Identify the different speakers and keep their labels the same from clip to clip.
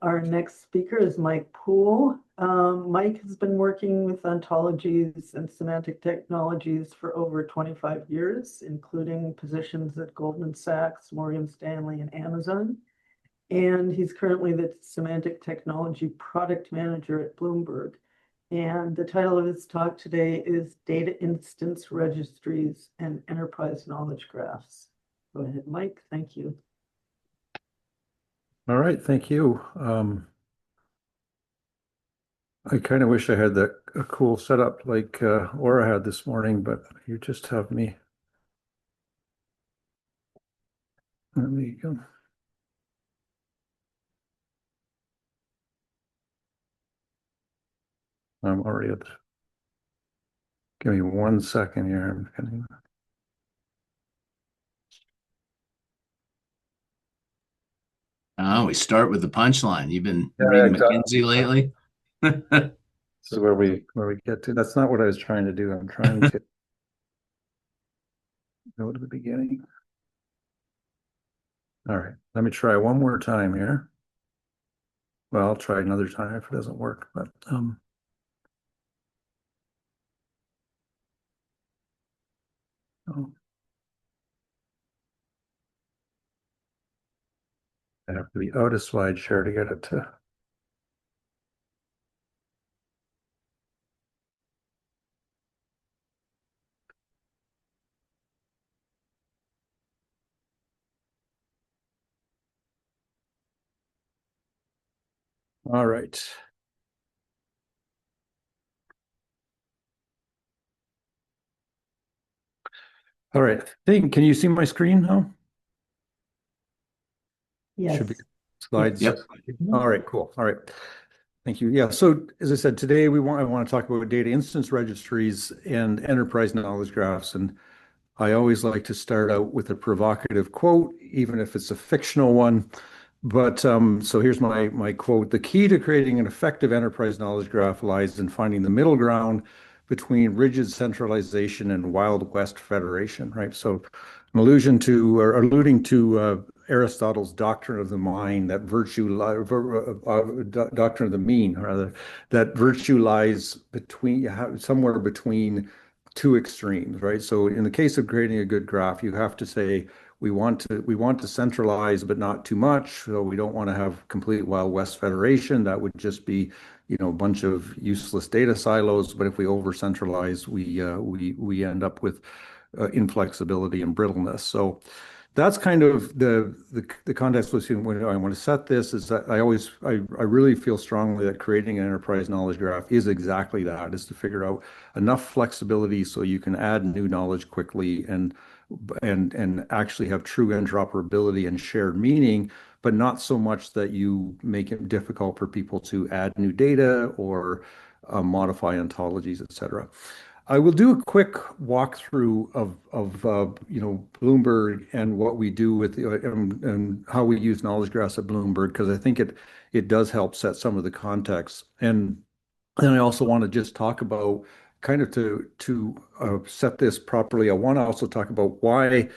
Speaker 1: Our next speaker is Mike Poole. Mike has been working with ontologies and semantic technologies for over 25 years, including positions at Goldman Sachs, Morgan Stanley, and Amazon. And he's currently the semantic technology product manager at Bloomberg. And the title of his talk today is Data Instance Registries and Enterprise Knowledge Graphs. Go ahead, Mike. Thank you.
Speaker 2: All right, thank you. I kind of wish I had a cool setup like Aura had this morning, but you just have me. There you go. I'm already at. Give me 1 second here. I'm kind of.
Speaker 3: Oh, we start with the punchline. You've been reading
Speaker 2: exactly.
Speaker 3: McKinsey lately?
Speaker 2: This is where we get to. That's not what I was trying to do. I'm trying to go to the beginning. All right, let me try one more time here. Well, I'll try another time if it doesn't work, but oh. I have to be out of SlideShare to get it to. All right. All right. Can you see my screen now?
Speaker 1: Yes.
Speaker 2: Should be slides.
Speaker 3: Yep.
Speaker 2: All right, cool. All right. Thank you. Yeah. So as I said, today I want to talk about data instance registries and enterprise knowledge graphs. And I always like to start out with a provocative quote, even if it's a fictional one. But so here's my quote. The key to creating an effective enterprise knowledge graph lies in finding the middle ground between rigid centralization and Wild West federation, right? So an allusion to or alluding to Aristotle's doctrine of the mind, that doctrine of the mean, rather, that virtue lies somewhere between two extremes, right? So in the case of creating a good graph, you have to say we want to centralize, but not too much. So we don't want to have complete Wild West federation. That would just be, a bunch of useless data silos. But if we over centralize, we end up with inflexibility and brittleness. So that's kind of the context when I want to set this is that I really feel strongly that creating an enterprise knowledge graph is exactly that, is to figure out enough flexibility so you can add new knowledge quickly and actually have true interoperability and shared meaning, but not so much that you make it difficult for people to add new data or modify ontologies, et cetera. I will do a quick walkthrough of Bloomberg and what we do with and how we use knowledge graphs at Bloomberg, because I think it does help set some of the context. And then I also want to just talk about kind of to set this properly. I want to also talk about why,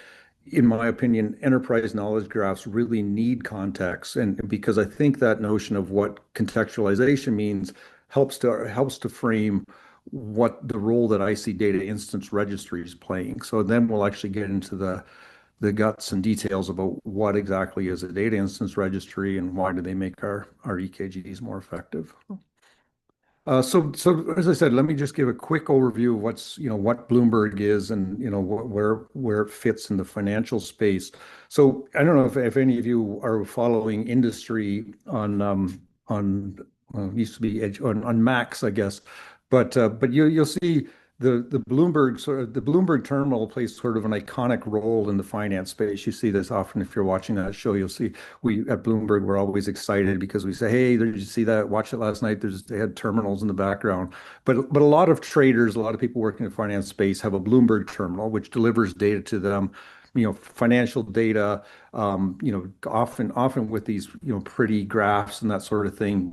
Speaker 2: in my opinion, enterprise knowledge graphs really need context, and because I think that notion of what contextualization means helps to frame what the role that I see data instance registries playing. So then we'll actually get into the guts and details about what exactly is a data instance registry and why do they make our EKGs more effective. So as I said, let me just give a quick overview of what Bloomberg is and where it fits in the financial space. So I don't know if any of you are following industry on used to be on Macs, I guess, but you'll see the Bloomberg terminal plays sort of an iconic role in the finance space. You see this often if you're watching that show. You'll see we at Bloomberg we're always excited because we say, "Hey, did you see that? Watch it last night." They had terminals in the background, but a lot of traders, a lot of people working in the finance space have a Bloomberg terminal which delivers data to them. Financial data, often with these, pretty graphs and that sort of thing.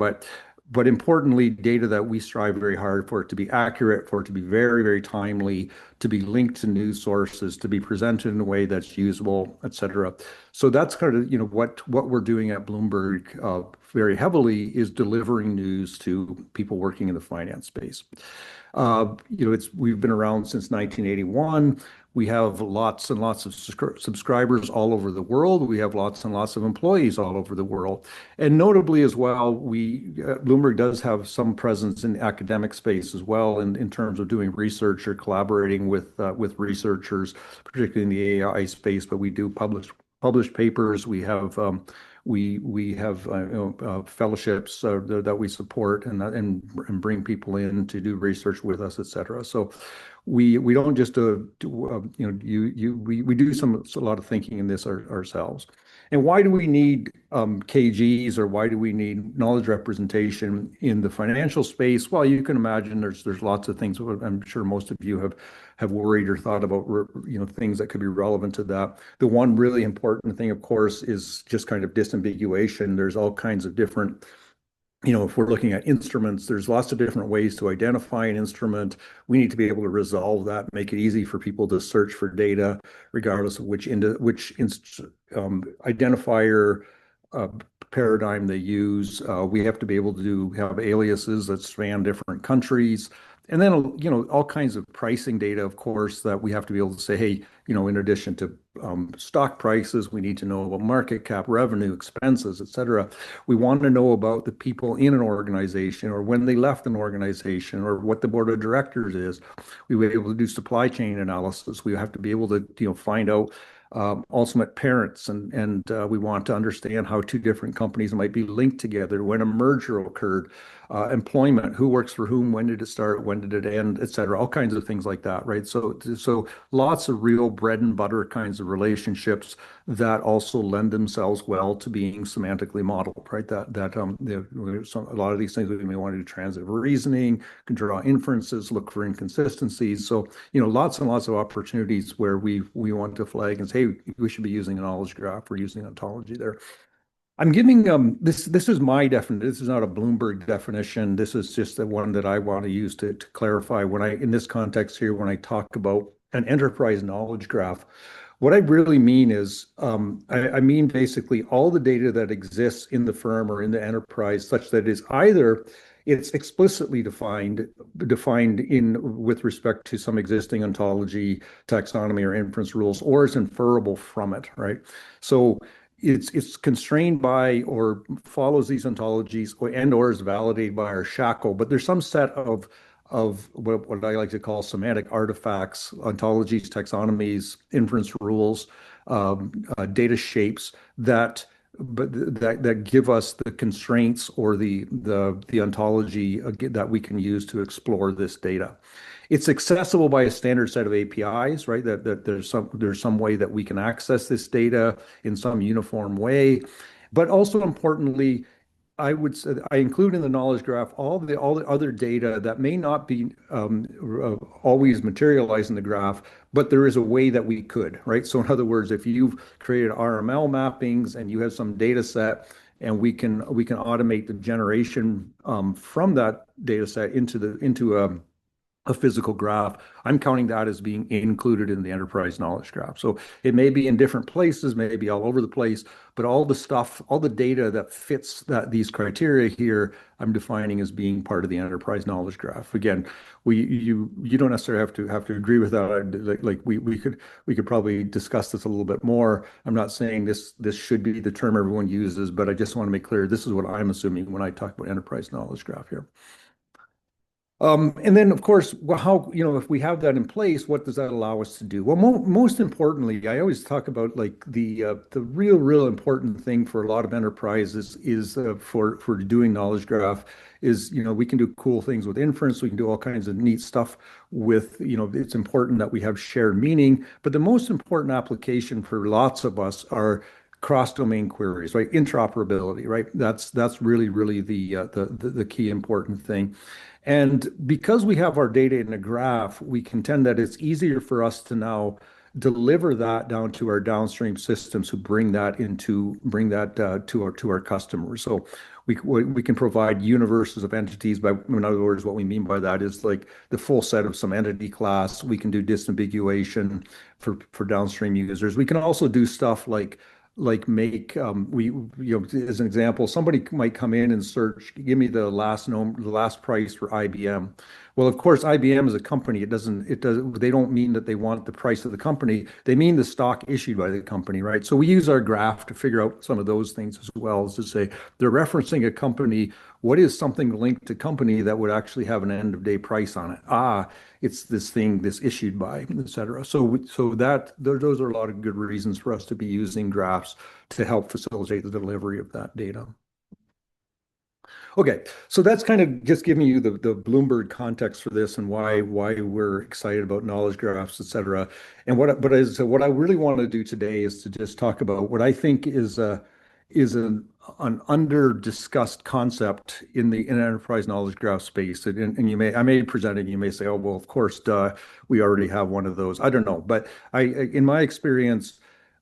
Speaker 2: But importantly, data that we strive very hard for it to be accurate, for it to be very, very timely, to be linked to news sources, to be presented in a way that's usable, et cetera. So that's kind of, what we're doing at Bloomberg very heavily is delivering news to people working in the finance space. We've been around since 1981. We have lots and lots of subscribers all over the world. We have lots and lots of employees all over the world. And notably as well, Bloomberg does have some presence in the academic space as well in terms of doing research or collaborating with researchers, particularly in the AI space. But we do publish papers. We have fellowships that we support and bring people in to do research with us, et cetera. So we don't just we do a lot of thinking in this ourselves. And why do we need KGs, or why do we need knowledge representation in the financial space? Well, you can imagine there's lots of things. I'm sure most of you have worried or thought about things that could be relevant to that. The one really important thing, of course, is just kind of disambiguation. There's all kinds of different, if we're looking at instruments, there's lots of different ways to identify an instrument. We need to be able to resolve that, make it easy for people to search for data, regardless of which identifier paradigm they use. We have to be able to have aliases that span different countries. And then, all kinds of pricing data, of course, that we have to be able to say, hey, in addition to stock prices, we need to know about market cap, revenue, expenses, et cetera. We want to know about the people in an organization, or when they left an organization, or what the board of directors is. We were able to do supply chain analysis. We have to be able to, find out ultimate parents, and we want to understand how two different companies might be linked together, when a merger occurred, employment, who works for whom, when did it start, when did it end, et cetera, all kinds of things like that, right? So lots of real bread and butter kinds of relationships that also lend themselves well to being semantically modeled, right? A lot of these things we may want to do transitive reasoning, can draw inferences, look for inconsistencies. So, lots and lots of opportunities where we want to flag and say, hey, we should be using a knowledge graph or using ontology there. I'm giving this is my definition. This is not a Bloomberg definition. This is just the one that I want to use to clarify in this context here, when I talk about an enterprise knowledge graph. What I really mean is, I mean basically all the data that exists in the firm or in the enterprise, such that it's explicitly defined with respect to some existing ontology, taxonomy, or inference rules, or is inferable from it, right? So it's constrained by or follows these ontologies, or is validated by our shackle, but there's some set of what I like to call semantic artifacts, ontologies, taxonomies, inference rules, data shapes that give us the constraints or the ontology that we can use to explore this data. It's accessible by a standard set of APIs, right? That there's some way that we can access this data in some uniform way. But also importantly, I would say I include in the knowledge graph all the other data that may not be always materialized in the graph, but there is a way that we could, right? So in other words, if you've created RML mappings and you have some data set, and we can automate the generation from that data set into a physical graph, I'm counting that as being included in the enterprise knowledge graph. So it may be in different places, maybe all over the place, but all the data that fits these criteria here, I'm defining as being part of the enterprise knowledge graph. Again, you don't necessarily have to agree with that. We could probably discuss this a little bit more. I'm not saying this should be the term everyone uses, but I just want to make clear this is what I'm assuming when I talk about enterprise knowledge graph here. And then, of course, if we have that in place, what does that allow us to do? Well, most importantly, I always talk about the real important thing for a lot of enterprises is for doing knowledge graph is, we can do cool things with inference. We can do all kinds of neat stuff with, it's important that we have shared meaning. But the most important application for lots of us are cross-domain queries, right? Interoperability, right? That's really the key important thing. And because we have our data in a graph, we contend that it's easier for us to now deliver that down to our downstream systems who bring that to our customers. So we can provide universes of entities. In other words, what we mean by that is like the full set of some entity class. We can do disambiguation for downstream users. We can also do stuff like make as an example, somebody might come in and search, give me the last price for IBM. Well, of course, IBM is a company. They don't mean that they want the price of the company. They mean the stock issued by the company, right? So we use our graph to figure out some of those things as well, as to say they're referencing a company. What is something linked to company that would actually have an end of day price on it? It's this thing, this issued by, et cetera. Those are a lot of good reasons for us to be using graphs to help facilitate the delivery of that data. Okay, so that's kind of just giving you the Bloomberg context for this and why we're excited about knowledge graphs, et cetera. And what I really want to do today is to just talk about what I think is an under discussed concept in the enterprise knowledge graph space. And I may present it, and you may say, oh, well, of course, we already have one of those. I don't know, but in my experience,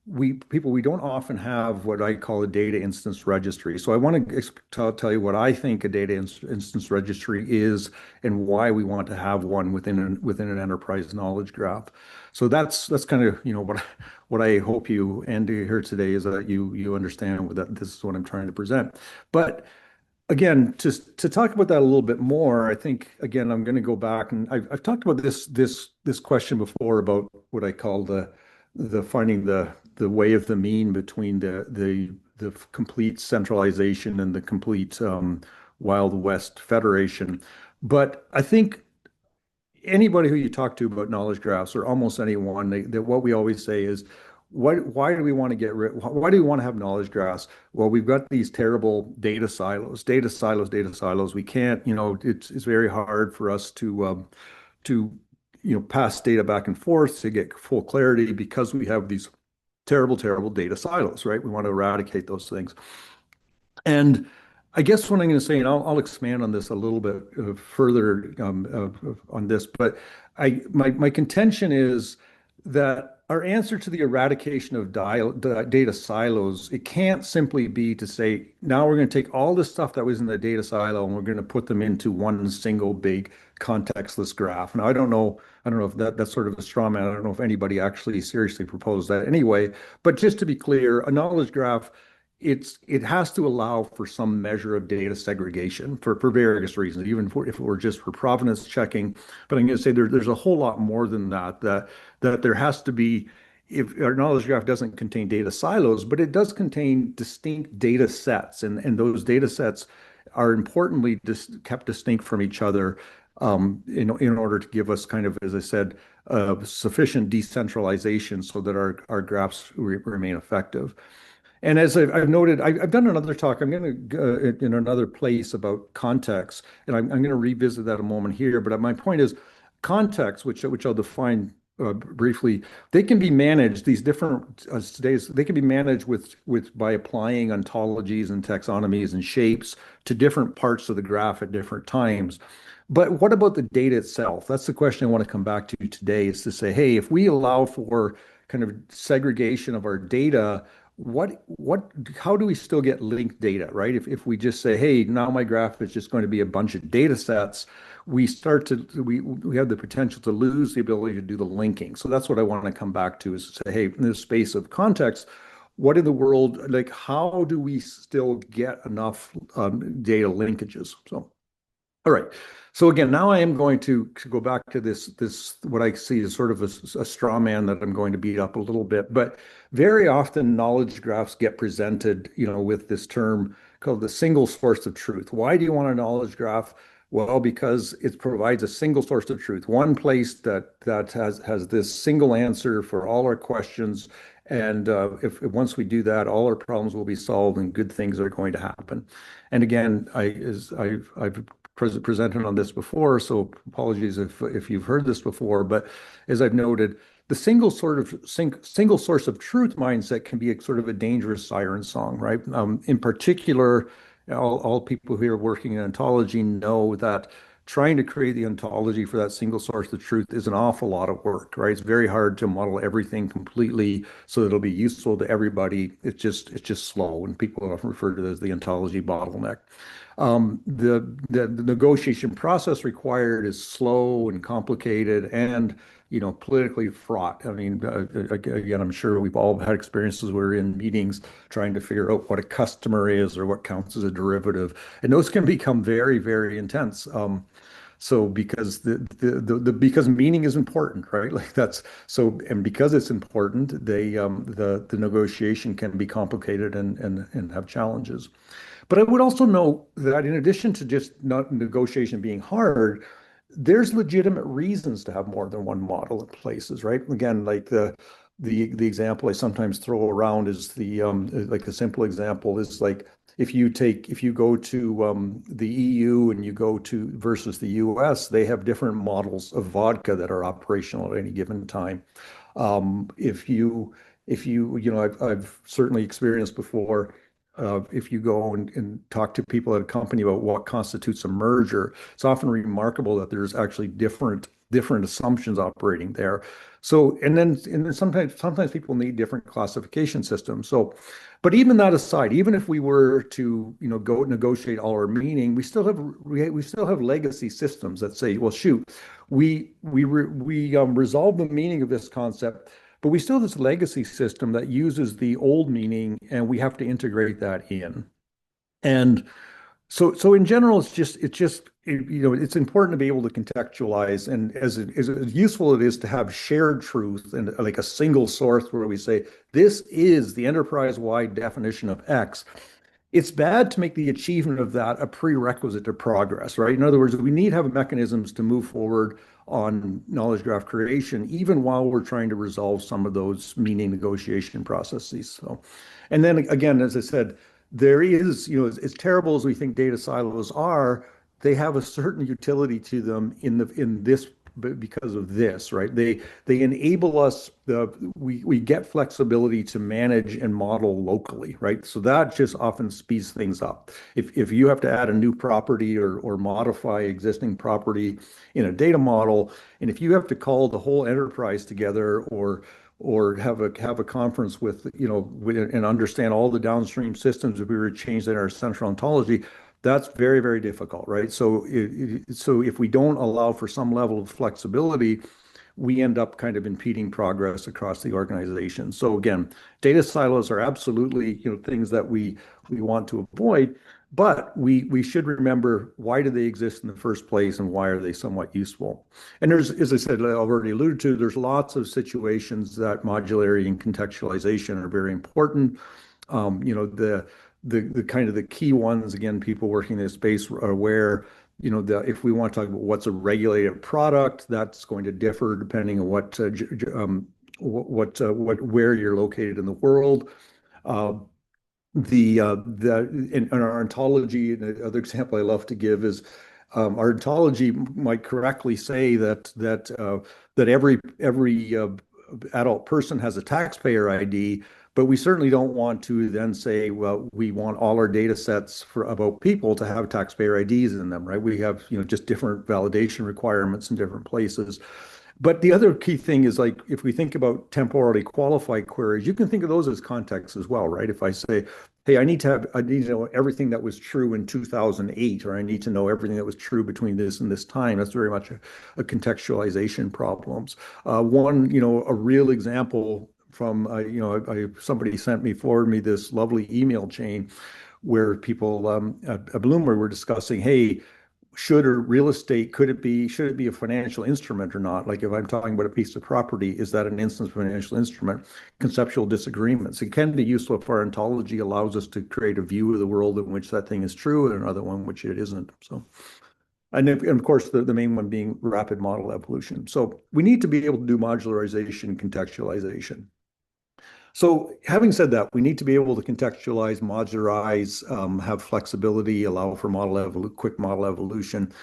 Speaker 2: we don't often have what I call a data instance registry. So I want to tell you what I think a data instance registry is and why we want to have one within an enterprise knowledge graph. So that's kind of what I hope you end to hear today is that you understand that this is what I'm trying to present. But again, just to talk about that a little bit more, I think again I'm going to go back and I've talked about this question before about what I call the finding the way of the mean between the complete centralization and the complete Wild West federation. But I think anybody who you talk to about knowledge graphs, or almost anyone, what we always say is, why do we want to have knowledge graphs? Well, we've got these terrible data silos. We can't, it's very hard for us to pass data back and forth to get full clarity because we have these terrible data silos, right? We want to eradicate those things. And I guess what I'm going to say, and I'll expand on this a little bit further on this, but my contention is that our answer to the eradication of data silos, it can't simply be to say, now we're going to take all this stuff that was in the data silo and we're going to put them into one single big contextless graph. And I don't know if that's sort of a straw man. I don't know if anybody actually seriously proposed that anyway. But just to be clear, a knowledge graph, it has to allow for some measure of data segregation for various reasons, even if it were just for provenance checking. But I'm going to say there's a whole lot more than that there has to be. If our knowledge graph doesn't contain data silos, but it does contain distinct data sets, and those data sets are importantly kept distinct from each other in order to give us kind of, as I said, sufficient decentralization so that our graphs remain effective. And as I've noted, I've done another talk. I'm going to go in another place about context, and I'm going to revisit that a moment here. But my point is, context, which I'll define briefly, they can be managed. These different days, they can be managed by applying ontologies and taxonomies and shapes to different parts of the graph at different times. But what about the data itself? That's the question I want to come back to today, is to say, hey, if we allow for kind of segregation of our data, how do we still get linked data, right? If we just say, hey, now my graph is just going to be a bunch of data sets, we have the potential to lose the ability to do the linking. So that's what I want to come back to, is to say, hey, in this space of context, what in the world, like, how do we still get enough data linkages? So, all right. So again, now I am going to go back to this what I see as sort of a straw man that I'm going to beat up a little bit. But very often knowledge graphs get presented, with this term called the single source of truth. Why do you want a knowledge graph? Well, because it provides a single source of truth, one place that has this single answer for all our questions. And if once we do that, all our problems will be solved and good things are going to happen. And again, I've presented on this before, so apologies if you've heard this before. But as I've noted, the single source of truth mindset can be a sort of a dangerous siren song, right? In particular, all people who are working in ontology know that trying to create the ontology for that single source of truth is an awful lot of work, right? It's very hard to model everything completely so that it'll be useful to everybody. It's just slow, and people often refer to it as the ontology bottleneck. The negotiation process required is slow and complicated, and politically fraught. I mean, again, I'm sure we've all had experiences where we're in meetings trying to figure out what a customer is or what counts as a derivative, and those can become very, very intense. So because because meaning is important, right? Like that's so, and because it's important, the negotiation can be complicated and have challenges. But I would also note that in addition to just not negotiation being hard, there's legitimate reasons to have more than one model in places, right? Again, like the example I sometimes throw around is the like a simple example is like if you go to the EU and you go to versus the US, they have different models of vodka that are operational at any given time. If you I've certainly experienced before. If you go and talk to people at a company about what constitutes a merger, it's often remarkable that there's actually different assumptions operating there. So, and then sometimes people need different classification systems. So, but even that aside, even if we were to, go negotiate all our meaning, we still have legacy systems that say, well, shoot, we resolve the meaning of this concept, but we still have this legacy system that uses the old meaning, and we have to integrate that in. And so in general, it's important to be able to contextualize, and as useful it is to have shared truth and like a single source where we say this is the enterprise-wide definition of X. It's bad to make the achievement of that a prerequisite to progress, right? In other words, we need to have mechanisms to move forward on knowledge graph creation, even while we're trying to resolve some of those meaning negotiation processes. So, and then again, as I said, there is, as terrible as we think data silos are, they have a certain utility to them in this because of this, right? They enable us we get flexibility to manage and model locally, right? So that just often speeds things up. If you have to add a new property or modify existing property in a data model, and if you have to call the whole enterprise together or have a conference with, and understand all the downstream systems if we were to change that in our central ontology, that's very, very difficult, right? So if we don't allow for some level of flexibility, we end up kind of impeding progress across the organization. So again, data silos are absolutely, things that we want to avoid, but we should remember, why do they exist in the first place and why are they somewhat useful? And there's, as I said, I already alluded to, there's lots of situations that modularity and contextualization are very important. The kind of the key ones, again, people working in this space are aware, if we want to talk about what's a regulated product, that's going to differ depending on where you're located in the world. In our ontology, and the other example I love to give is our ontology might correctly say that every adult person has a taxpayer ID, but we certainly don't want to then say, well, we want all our data sets about people to have taxpayer IDs in them, right? We have, just different validation requirements in different places. But the other key thing is, like, if we think about temporally qualified queries, you can think of those as contexts as well, right? If I say, hey, I need to know everything that was true in 2008, or I need to know everything that was true between this and this time, that's very much a contextualization problems. A real example from, somebody forwarded me this lovely email chain where people at Bloomberg were discussing, hey, should it be a financial instrument or not? Like, if I'm talking about a piece of property, is that an instance of financial instrument? Conceptual disagreements. It can be useful if our ontology allows us to create a view of the world in which that thing is true and another one in which it isn't. So, and of course, the main one being rapid model evolution. So we need to be able to do modularization, contextualization. So having said that, we need to be able to contextualize, modularize, have flexibility, allow for quick model evolution.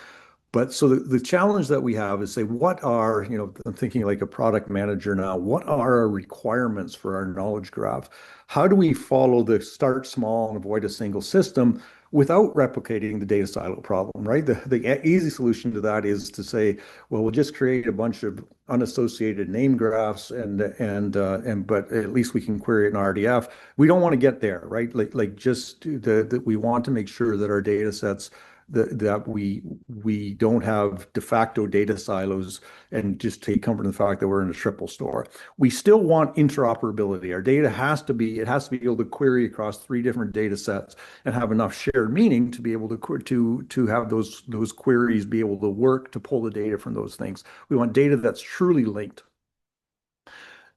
Speaker 2: But so the challenge that we have is say, what are, I'm thinking like a product manager now, what are our requirements for our knowledge graph? How do we follow the start small and avoid a single system without replicating the data silo problem, right? The easy solution to that is to say, well, we'll just create a bunch of unassociated name graphs but at least we can query it in RDF. We don't want to get there, right? Like just we want to make sure that our data sets that we don't have de facto data silos and just take comfort in the fact that we're in a triple store. We still want interoperability. Our data has to be able to query across 3 different data sets and have enough shared meaning to be able to have those queries be able to work to pull the data from those things. We want data that's truly linked.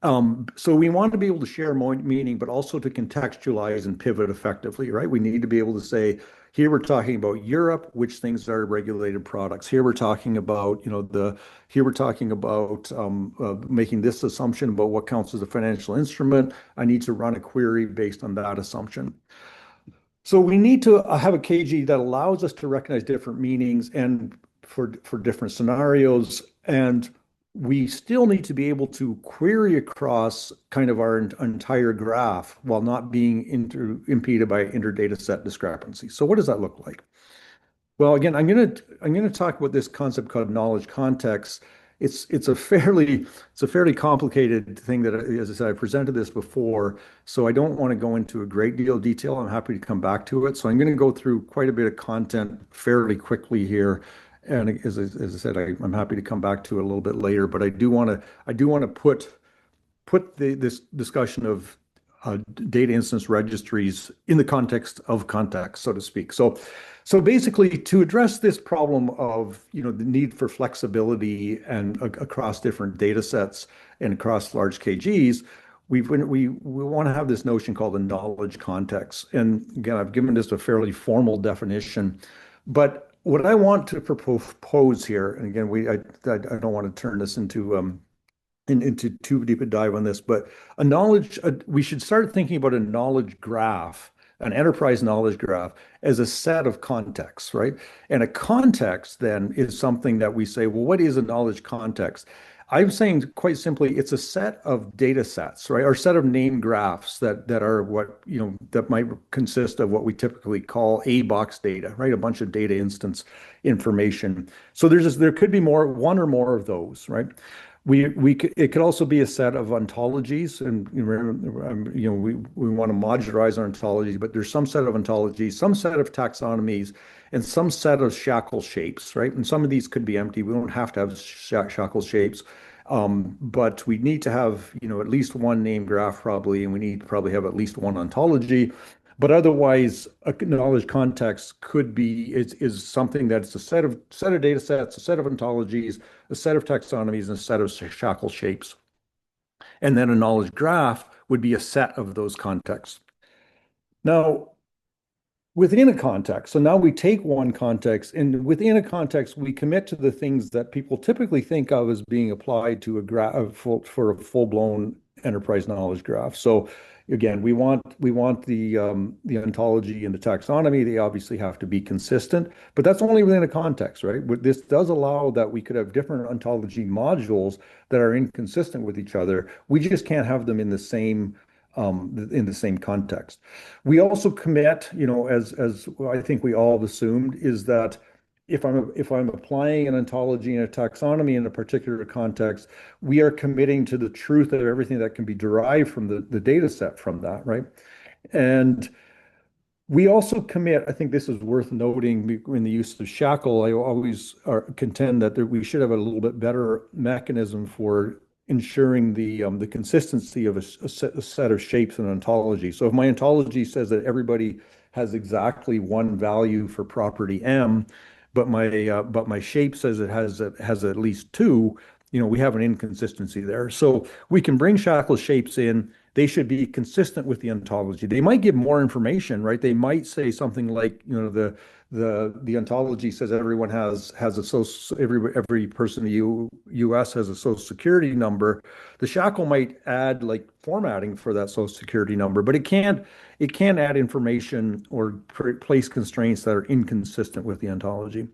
Speaker 2: So we want to be able to share meaning, but also to contextualize and pivot effectively, right? We need to be able to say, here we're talking about Europe, which things are regulated products. Here we're talking about, here we're talking about making this assumption about what counts as a financial instrument. I need to run a query based on that assumption. So we need to have a KG that allows us to recognize different meanings and for different scenarios. And we still need to be able to query across kind of our entire graph while not being impeded by interdata set discrepancy. So what does that look like? Well, again, I'm gonna talk about this concept called knowledge context. It's a fairly complicated thing that, as I said, I presented this before, so I don't want to go into a great deal of detail. I'm happy to come back to it. So I'm going to go through quite a bit of content fairly quickly here, and as I said, I'm happy to come back to it a little bit later. But I do want to put this discussion of data instance registries in the context of context, so to speak. So basically, to address this problem of the need for flexibility and across different data sets and across large KGs, we want to have this notion called a knowledge context. And again, I've given this a fairly formal definition, but what I want to propose here, and again, I don't want to turn this into too deep a dive on this, but we should start thinking about a knowledge graph, an enterprise knowledge graph, as a set of contexts, right? And a context then is something that we say, well, what is a knowledge context? I'm saying quite simply, it's a set of data sets, right? Or set of name graphs that are what, that might consist of what we typically call A box data, right? A bunch of data instance information. So there could be one or more of those, right? It could also be a set of ontologies, and we want to modularize our ontologies, but there's some set of ontologies, some set of taxonomies, and some set of shackle shapes, right? And some of these could be empty. We don't have to have shackle shapes, but we need to have at least one name graph probably, and we need to probably have at least one ontology. But otherwise, a knowledge context is something that's a set of data sets, a set of ontologies, a set of taxonomies, and a set of shackle shapes. And then a knowledge graph would be a set of those contexts. Now, within a context, so now we take one context, and within a context, we commit to the things that people typically think of as being applied to a graph for a full-blown enterprise knowledge graph. So again, we want the ontology and the taxonomy. They obviously have to be consistent, but that's only within a context, right? But this does allow that we could have different ontology modules that are inconsistent with each other. We just can't have them in the same context. We also commit, as I think we all have assumed, is that if I'm applying an ontology and a taxonomy in a particular context, we are committing to the truth of everything that can be derived from the data set from that, right? And we also commit, I think this is worth noting in the use of shackle, I always contend that we should have a little bit better mechanism for ensuring the consistency of a set of shapes and ontology. So if my ontology says that everybody has exactly one value for property M, but my shape says it has at least two, we have an inconsistency there. So we can bring shackle shapes in. They should be consistent with the ontology. They might give more information, right? They might say something like, the ontology says everyone has a social, every person in the U.S. has a social security number. The shackle might add like formatting for that social security number, but it can't add information or place constraints that are inconsistent with the ontology.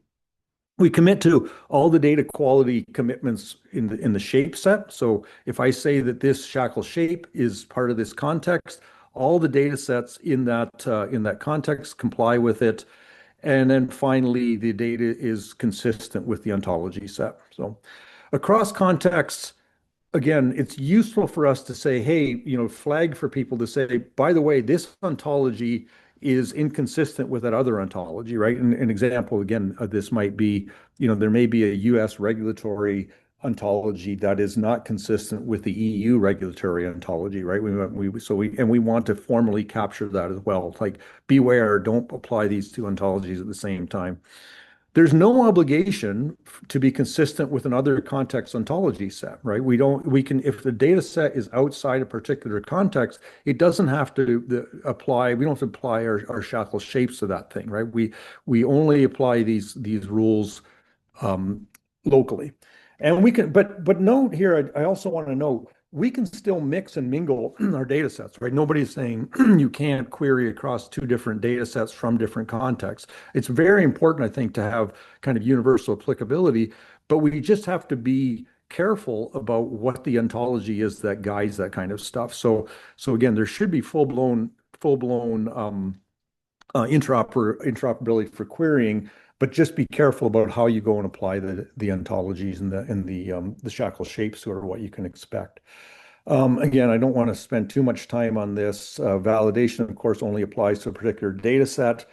Speaker 2: We commit to all the data quality commitments in the shape set. So if I say that this shackle shape is part of this context, all the data sets in that context comply with it. And then finally, the data is consistent with the ontology set. So across contexts, again, it's useful for us to say, hey, flag for people to say, by the way, this ontology is inconsistent with that other ontology, right? And an example again of this might be, there may be a US regulatory ontology that is not consistent with the EU regulatory ontology, right? We want to formally capture that as well. Like, beware, don't apply these two ontologies at the same time. There's no obligation to be consistent with another context ontology set, right? If the data set is outside a particular context, it doesn't have to apply, we don't have to apply our shackle shapes to that thing, right? We only apply these rules locally. And but note here, I also want to note, we can still mix and mingle our data sets, right? Nobody's saying you can't query across two different data sets from different contexts. It's very important, I think, to have kind of universal applicability, but we just have to be careful about what the ontology is that guides that kind of stuff. So again, there should be full-blown interoperability for querying, but just be careful about how you go and apply the ontologies and the shackle shapes, or what you can expect. Again, I don't want to spend too much time on this. Validation, of course, only applies to a particular data set.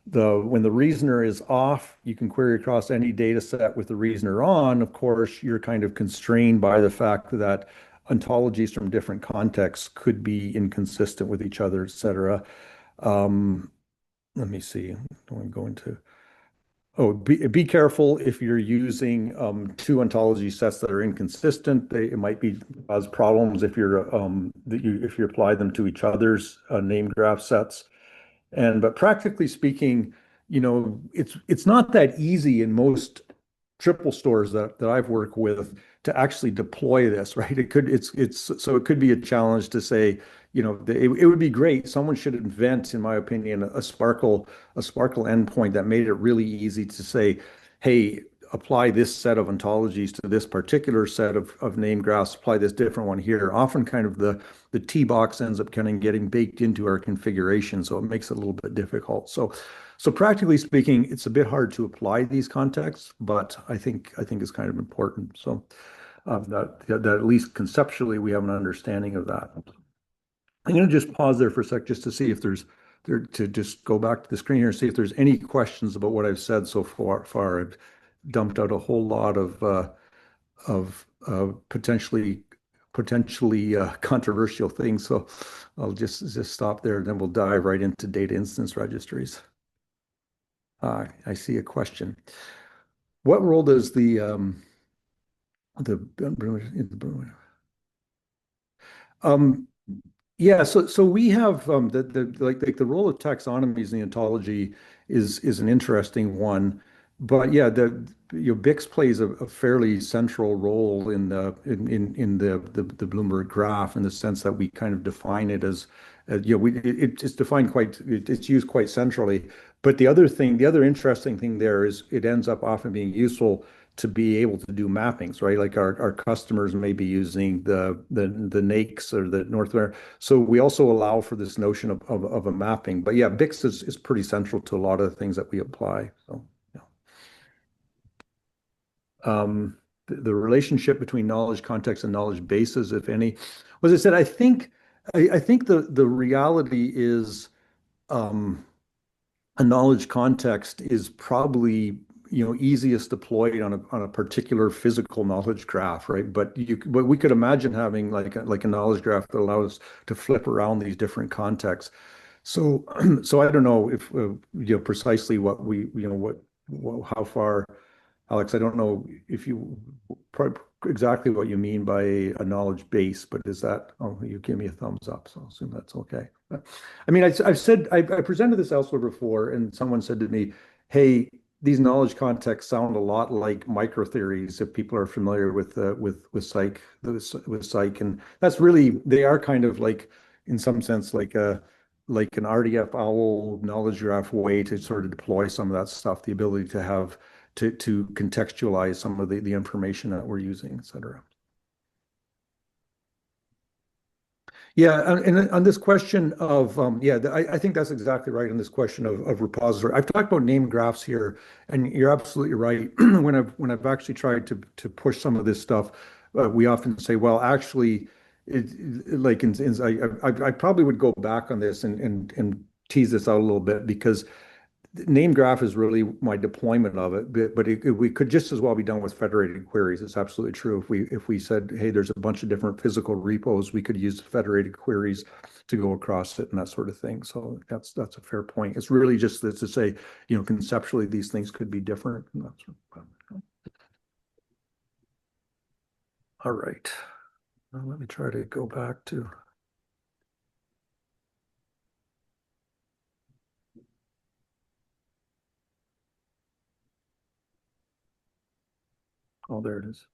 Speaker 2: When the reasoner is off, you can query across any data set. With the reasoner on, of course, you're kind of constrained by the fact that ontologies from different contexts could be inconsistent with each other, et cetera. Let me see. I don't want to go into. Oh, be careful if you're using two ontology sets that are inconsistent. It might be cause problems if if you apply them to each other's name graph sets. But practically speaking, it's not that easy in most triple stores that I've worked with to actually deploy this, right? It could be a challenge to say, it would be great. Someone should invent, in my opinion, a Sparkle endpoint that made it really easy to say, hey, apply this set of ontologies to this particular set of name graphs, apply this different one here. Often kind of the T box ends up kind of getting baked into our configuration, so it makes it a little bit difficult. So practically speaking, it's a bit hard to apply these contexts, but I think it's kind of important. So that at least conceptually we have an understanding of that. I'm going to just pause there for a sec just to see if to just go back to the screen here and see if there's any questions about what I've said so far. I've dumped out a whole lot of potentially controversial things. So I'll just stop there, and then we'll dive right into data instance registries. I see a question. What role does yeah, so we have the role of taxonomies in the ontology is an interesting one, but yeah, Bix plays a fairly central role in the Bloomberg graph, in the sense that we kind of define it as it's defined it's used quite centrally. But the other interesting thing there is it ends up often being useful to be able to do mappings, right? Like our customers may be using the NAICS or the North America. So we also allow for this notion of a mapping. But yeah, Bix is pretty central to a lot of the things that we apply. So yeah. The relationship between knowledge context and knowledge bases, if any. As I said, I think the reality is a knowledge context is probably easiest deployed on a particular physical knowledge graph, right? But we could imagine having like a knowledge graph that allows us to flip around these different contexts. So I don't know if precisely how far, Alex. I don't know if exactly what you mean by a knowledge base, but is that? Oh, you give me a thumbs up, so I'll assume that's okay. But, I mean, I presented this elsewhere before, and someone said to me, "Hey, these knowledge contexts sound a lot like microtheories." If people are familiar with psych, and that's really, they are kind of like, in some sense, like an RDF owl knowledge graph way to sort of deploy some of that stuff, the ability to have to contextualize some of the information that we're using, et cetera. Yeah, and on this question of I think that's exactly right on this question of repository. I've talked about name graphs here, and you're absolutely right. When I've actually tried to push some of this stuff, we often say, well, actually, I probably would go back on this and tease this out a little bit because name graph is really my deployment of it, but we could just as well be done with federated queries. It's absolutely true. If we said, hey, there's a bunch of different physical repos, we could use federated queries to go across it and that sort of thing. So that's a fair point. It's really just to say, conceptually these things could be different. All right. Now let me try to go back to. Oh, there it is.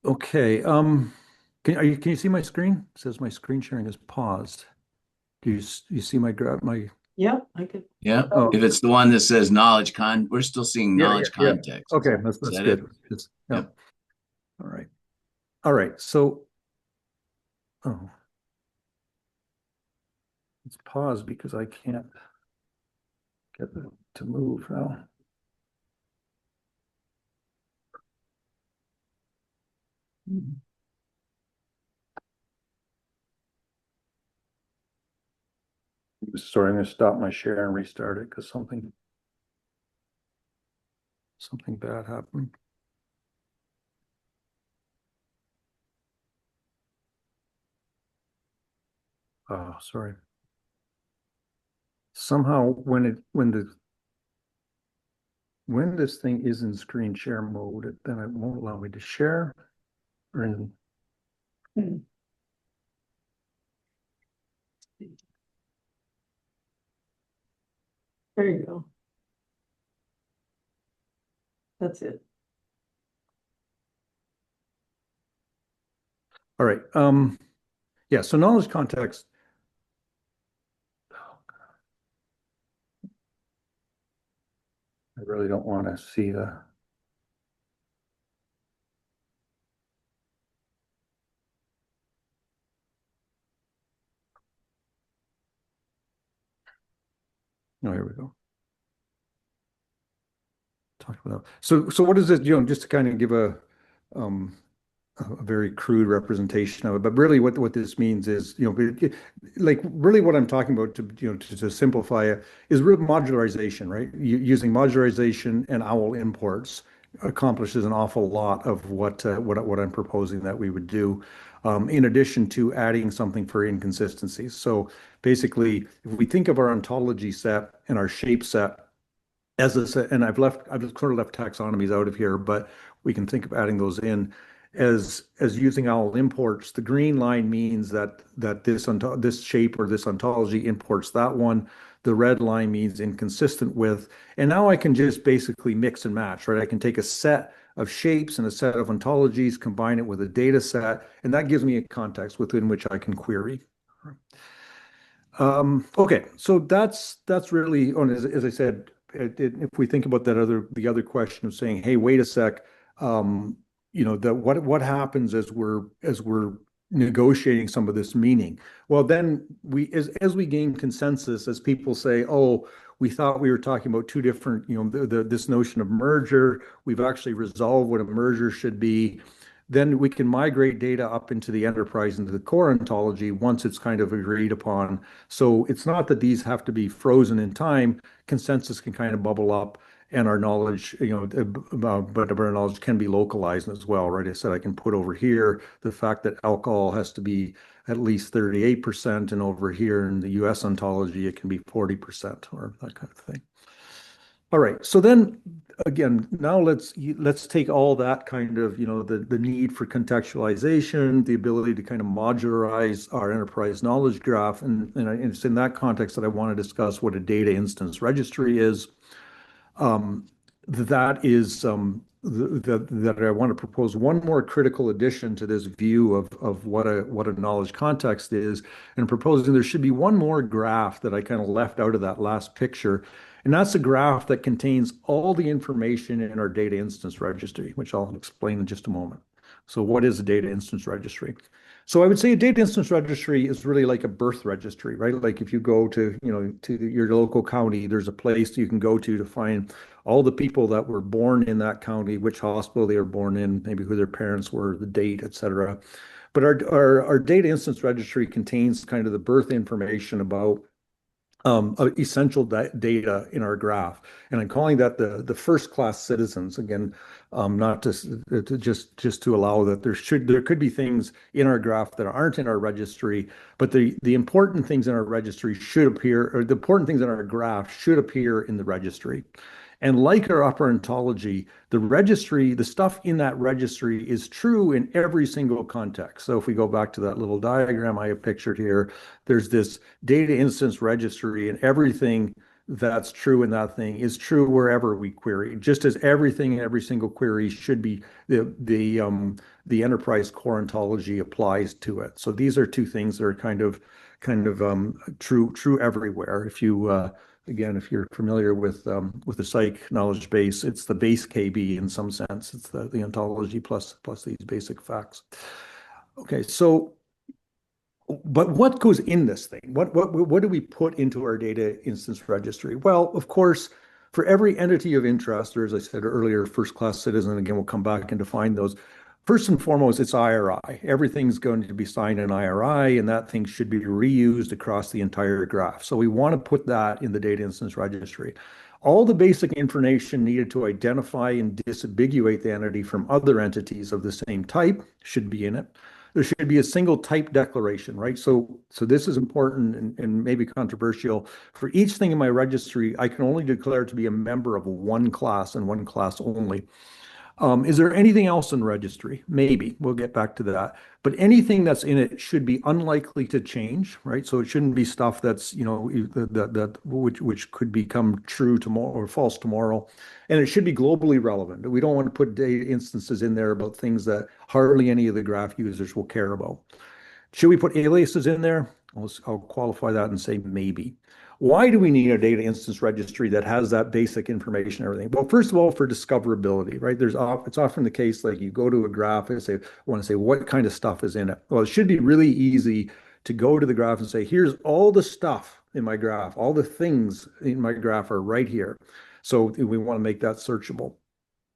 Speaker 2: Okay. Can you see my screen? It says my screen sharing is paused. Do you see my
Speaker 1: Yeah, I could.
Speaker 3: Yeah.
Speaker 2: Oh.
Speaker 3: If it's the one that says we're still seeing knowledge
Speaker 2: Yeah.
Speaker 3: context.
Speaker 2: Okay, that's good. Yeah.
Speaker 3: Yep.
Speaker 2: All right. All right. So, oh, it's paused because I can't get it to move now. Sorry, I'm going to stop my share and restart it because something bad happened. Oh, sorry. Somehow when this thing is in screen share mode, then it won't allow me to share. Or in,
Speaker 1: There you go. That's it.
Speaker 2: all right. Yeah. So knowledge context. I really don't want to see the. No, here we go. Talk about. So what is it? Just to kind of give um, a very crude representation of it, but really what this means is, like really what I'm talking about to simplify it is real modularization, right? Using modularization and OWL imports accomplishes an awful lot of what I'm proposing that we would do, in addition to adding something for inconsistencies. So basically, if we think of our ontology set and our shape set as a set, and I've sort of left taxonomies out of here, but we can think of adding those in as using OWL imports. The green line means that this shape or this ontology imports that one. The red line means inconsistent with, and now I can just basically mix and match, right? I can take a set of shapes and a set of ontologies, combine it with a data set, and that gives me a context within which I can query. Okay, so that's really, as I said, if we think about the other question of saying, hey, wait a sec, what happens as we're negotiating some of this meaning? Well, then as we gain consensus, as people say, oh, we thought we were talking about two different, this notion of merger, we've actually resolved what a merger should be. Then we can migrate data up into the enterprise, into the core ontology once it's kind of agreed upon. So it's not that these have to be frozen in time. Consensus can kind of bubble up, and our knowledge, but our knowledge can be localized as well, right? I said I can put over here the fact that alcohol has to be at least 38%, and over here in the US ontology, it can be 40% or that kind of thing. All right, so then again, now let's take all that kind of, the need for contextualization, the ability to kind of modularize our enterprise knowledge graph, and it's in that context that I want to discuss what a data instance registry is. That I want to propose one more critical addition to this view of what a knowledge context is, and proposing there should be one more graph that I kind of left out of that last picture. And that's a graph that contains all the information in our data instance registry, which I'll explain in just a moment. So what is a data instance registry? So I would say a data instance registry is really like a birth registry, right? Like if you go to your local county, there's a place you can go to find all the people that were born in that county, which hospital they were born in, maybe who their parents were, the date, et cetera. But our data instance registry contains kind of the birth information about essential data in our graph. And I'm calling that the first class citizens. Again, not to just to allow that there could be things in our graph that aren't in our registry, but the important things in our registry should appear, or the important things in our graph should appear in the registry. And like our upper ontology, the registry, the stuff in that registry is true in every single context. So if we go back to that little diagram I have pictured here, there's this data instance registry, and everything that's true in that thing is true wherever we query, just as everything in every single query should be the enterprise core ontology applies to it. So these are two things that are kind of true everywhere. If you again, if you're familiar with the psych knowledge base, it's the base KB in some sense. It's the ontology plus these basic facts. Okay, so but what goes in this thing? What do we put into our data instance registry? Well, of course, for every entity of interest, or as I said earlier, first class citizen, again, we'll come back and define those. First and foremost, it's IRI. Everything's going to be signed in IRI, and that thing should be reused across the entire graph. So we want to put that in the data instance registry. All the basic information needed to identify and disambiguate the entity from other entities of the same type should be in it. There should be a single type declaration, right? So this is important and maybe controversial. For each thing in my registry, I can only declare to be a member of one class and one class only. Is there anything else in the registry? Maybe. We'll get back to that. But anything that's in it should be unlikely to change, right? So it shouldn't be stuff that's, which could become true tomorrow or false tomorrow. And it should be globally relevant. We don't want to put data instances in there about things that hardly any of the graph users will care about. Should we put aliases in there? I'll qualify that and say maybe. Why do we need a data instance registry that has that basic information and everything? Well, first of all, for discoverability, right? It's often the case, like you go to a graph and say, I want to say, what kind of stuff is in it? Well, it should be really easy to go to the graph and say, here's all the stuff in my graph. All the things in my graph are right here. So we want to make that searchable.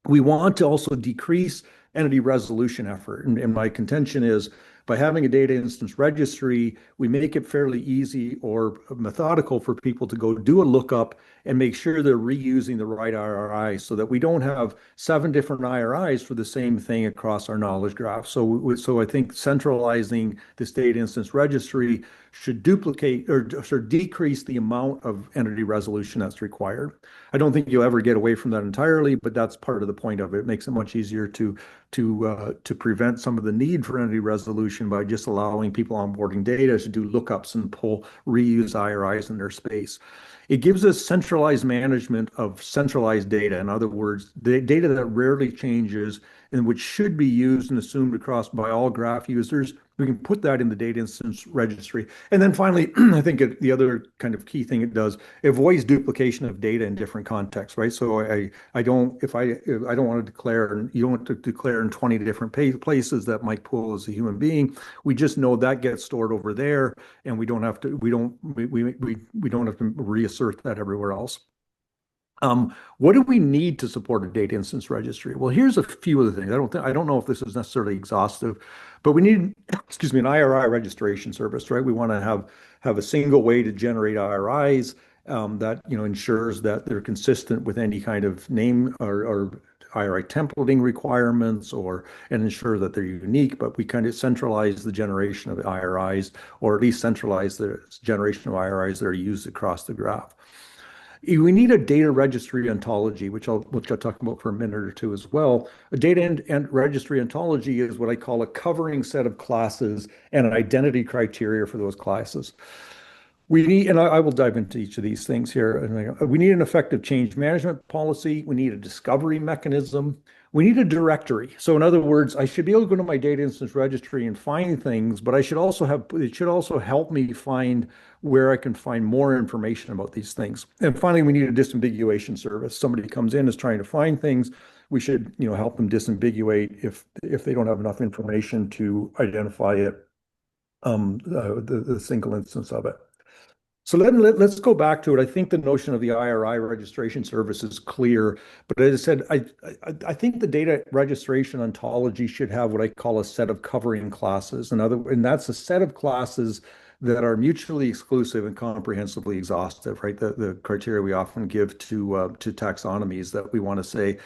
Speaker 2: We want to also decrease entity resolution effort. And my contention is by having a data instance registry, we make it fairly easy or methodical for people to go do a lookup and make sure they're reusing the right IRI so that we don't have 7 different IRIs for the same thing across our knowledge graph. So I think centralizing this data instance registry should duplicate or decrease the amount of entity resolution that's required. I don't think you'll ever get away from that entirely, but that's part of the point of it. It makes it much easier to prevent some of the need for entity resolution by just allowing people onboarding data to do lookups and reuse IRIs in their space. It gives us centralized management of centralized data. In other words, the data that rarely changes and which should be used and assumed across by all graph users. We can put that in the data instance registry. And then finally, I think the other kind of key thing it does, it avoids duplication of data in different contexts, right? So I don't want to declare, and you don't want to declare in 20 different places that Mike Poole is a human being. We just know that gets stored over there, and we don't have to reassert that everywhere else. What do we need to support a data instance registry? Well, here's a few of the things. I don't know if this is necessarily exhaustive, but we need, an IRI registration service, right? We want to have a single way to generate IRIs that ensures that they're consistent with any kind of name or IRI templating requirements and ensure that they're unique, but we kind of centralize the generation of IRIs, or at least centralize the generation of IRIs that are used across the graph. We need a data registry ontology, which I'll talk about for a minute or two as well. A data and registry ontology is what I call a covering set of classes and an identity criteria for those classes. We need, and I will dive into each of these things here. We need an effective change management policy. We need a discovery mechanism. We need a directory. So in other words, I should be able to go to my data instance registry and find things, but it should also help me find where I can find more information about these things. And finally, we need a disambiguation service. Somebody comes in, is trying to find things. We should, help them disambiguate if they don't have enough information to identify it, the single instance of it. So let's go back to it. I think the notion of the IRI registration service is clear, but as I said, I think the data registration ontology should have what I call a set of covering classes. And that's a set of classes that are mutually exclusive and comprehensively exhaustive, right? The criteria we often give to taxonomies that we want to say,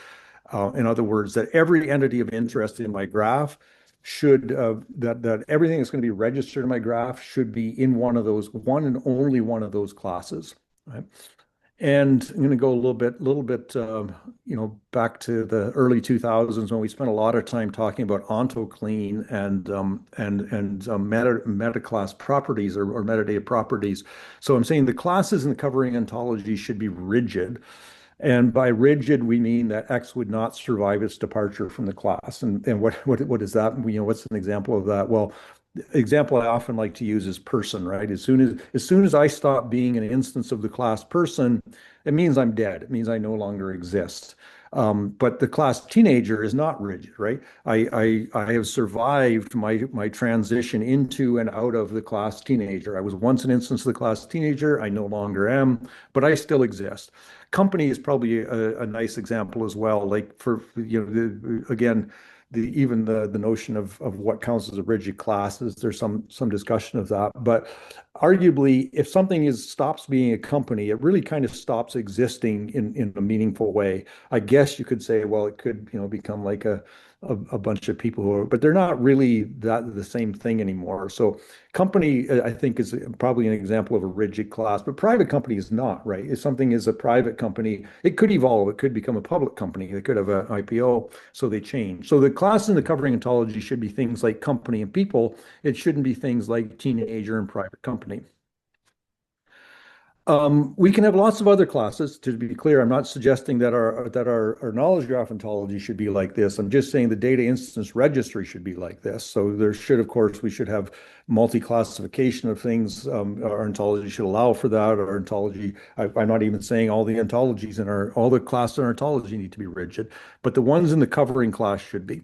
Speaker 2: in other words, that every entity of interest in my graph should that everything that's going to be registered in my graph should be in one of those, one and only one of those classes, right? And I'm going to go a little bit, back to the early 2000s when we spent a lot of time talking about OntoClean and meta class properties or metadata properties. So I'm saying the classes in the covering ontology should be rigid. And by rigid, we mean that X would not survive its departure from the class. And what is that? What's an example of that? Well, the example I often like to use is person, right? As soon as I stop being an instance of the class person, it means I'm dead. It means I no longer exist. But the class teenager is not rigid, right? I have survived my transition into and out of the class teenager. I was once an instance of the class teenager. I no longer am, but I still exist. Company is probably a nice example as well. Like again, even the notion of what counts as a rigid class is there's some discussion of that. But arguably, if something stops being a company, it really kind of stops existing in a meaningful way. I guess you could say, well, it could become like a bunch of people but they're not really the same thing anymore. So company, I think, is probably an example of a rigid class, but private company is not, right? If something is a private company, it could evolve. It could become a public company. It could have an IPO, so they change. So the class in the covering ontology should be things like company and people. It shouldn't be things like teenager and private company. We can have lots of other classes. To be clear, I'm not suggesting that our knowledge graph ontology should be like this. I'm just saying the data instance registry should be like this. So there should, of course, we should have multi-classification of things. Our ontology should allow for that. Our ontology, I'm not even saying all the ontologies in all the classes in our ontology need to be rigid, but the ones in the covering class should be.